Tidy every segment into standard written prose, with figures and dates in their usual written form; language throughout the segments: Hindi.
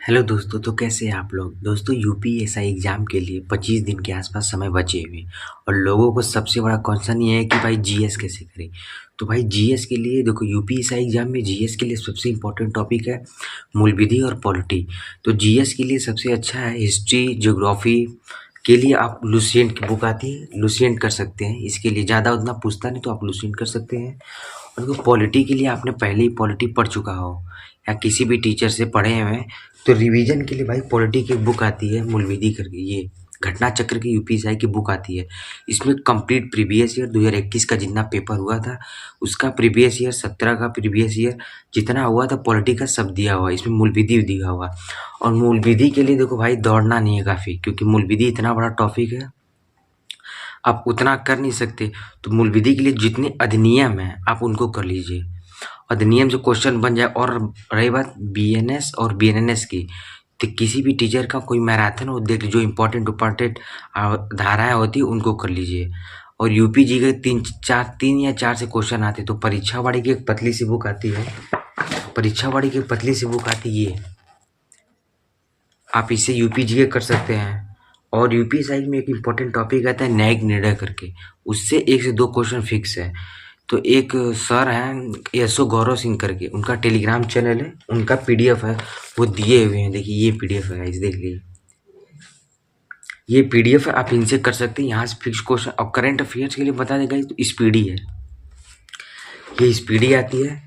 हेलो दोस्तों, तो कैसे हैं आप लोग। दोस्तों, यूपीएसआई एग्ज़ाम के लिए 25 दिन के आसपास समय बचे हुए हैं और लोगों को सबसे बड़ा क्वेश्चन ये है कि भाई जीएस कैसे करें। तो भाई जीएस के लिए देखो, यूपीएसआई एग्ज़ाम में जीएस के लिए सबसे इम्पोर्टेंट टॉपिक है मूल विधि और पॉलिटी। तो जीएस के लिए सबसे अच्छा है हिस्ट्री, ज्योग्राफी के लिए आप लुसेंट की बुक आती है, लुसेंट कर सकते हैं। इसके लिए ज़्यादा उतना पूछता नहीं तो आप लुसेंट कर सकते हैं। और देखो, पॉलिटी के लिए आपने पहले ही पॉलिटी पढ़ चुका हो या किसी भी टीचर से पढ़े हुए हैं, तो रिवीजन के लिए भाई पॉलिटी की बुक आती है मूल विधि करके, ये घटना चक्र की यूपीएसआई की बुक आती है। इसमें कंप्लीट प्रीवियस ईयर 2021 का जितना पेपर हुआ था उसका प्रीवियस ईयर, 17 का प्रीवियस ईयर जितना हुआ था पॉलिटी का सब दिया हुआ है। इसमें मूल विधि दिया हुआ। और मूल विधि के लिए देखो भाई, दौड़ना नहीं है काफ़ी, क्योंकि मूल विधि इतना बड़ा टॉपिक है, आप उतना कर नहीं सकते। तो मूल विधि के लिए जितने अधिनियम हैं आप उनको कर लीजिए, अधिनियम से क्वेश्चन बन जाए। और रही बात बीएनएस और बीएनएनएस की, तो किसी भी टीचर का कोई मैराथन हो, देख जो इम्पोर्टेंट धाराएं होती है उनको कर लीजिए। और यूपी जी के 3 या 4 से क्वेश्चन आते, तो परीक्षा वाड़ी की एक पतली सी बुक आती है, परीक्षा वाड़ी की पतली सी बुक आती है, आप इसे यूपी जी के कर सकते हैं। और यूपी साइड में एक इम्पोर्टेंट टॉपिक आता है न्यायिक निर्णय करके, उससे 1 से 2 क्वेश्चन फिक्स है। तो एक सर हैं एसओ गौरव सिंह करके, उनका टेलीग्राम चैनल है, उनका पीडीएफ है, वो दिए हुए हैं। देखिए ये पीडीएफ है गाइस, देख लीजिए ये पीडीएफ है, आप इनसे कर सकते हैं। यहाँ से फिक्स क्वेश्चन और करंट अफेयर्स के लिए बता देगा तो स्पीडी है, ये स्पीडी आती है,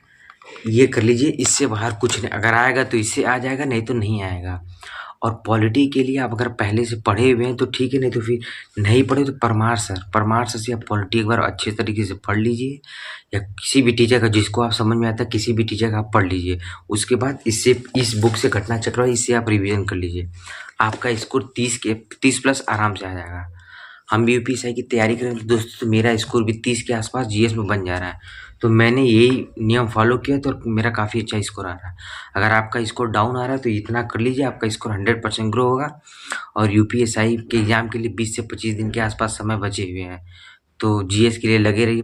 ये कर लीजिए। इससे बाहर कुछ नहीं, अगर आएगा तो इससे आ जाएगा, नहीं तो नहीं आएगा। और पॉलिटी के लिए आप अगर पहले से पढ़े हुए हैं तो ठीक है, नहीं तो फिर नहीं पढ़े तो परमार सर से आप पॉलिटी एक बार अच्छे तरीके से पढ़ लीजिए, या किसी भी टीचर का जिसको आप समझ में आता है किसी भी टीचर का आप पढ़ लीजिए। उसके बाद इससे, इस बुक से घटना चक्र इससे आप रिवीजन कर लीजिए। आपका स्कोर 30 प्लस आराम से आ जाएगा। हम भी यूपीएसआई की तैयारी कर रहे हैं तो दोस्तों, तो मेरा स्कोर भी 30 के आसपास जीएस में बन जा रहा है। तो मैंने यही नियम फॉलो किया तो मेरा काफ़ी अच्छा स्कोर आ रहा है। अगर आपका स्कोर डाउन आ रहा है तो इतना कर लीजिए, आपका स्कोर 100% ग्रो होगा। और यूपीएसआई के एग्ज़ाम के लिए 20 से 25 दिन के आसपास समय बचे हुए हैं, तो जीएस के लिए लगे रहिए।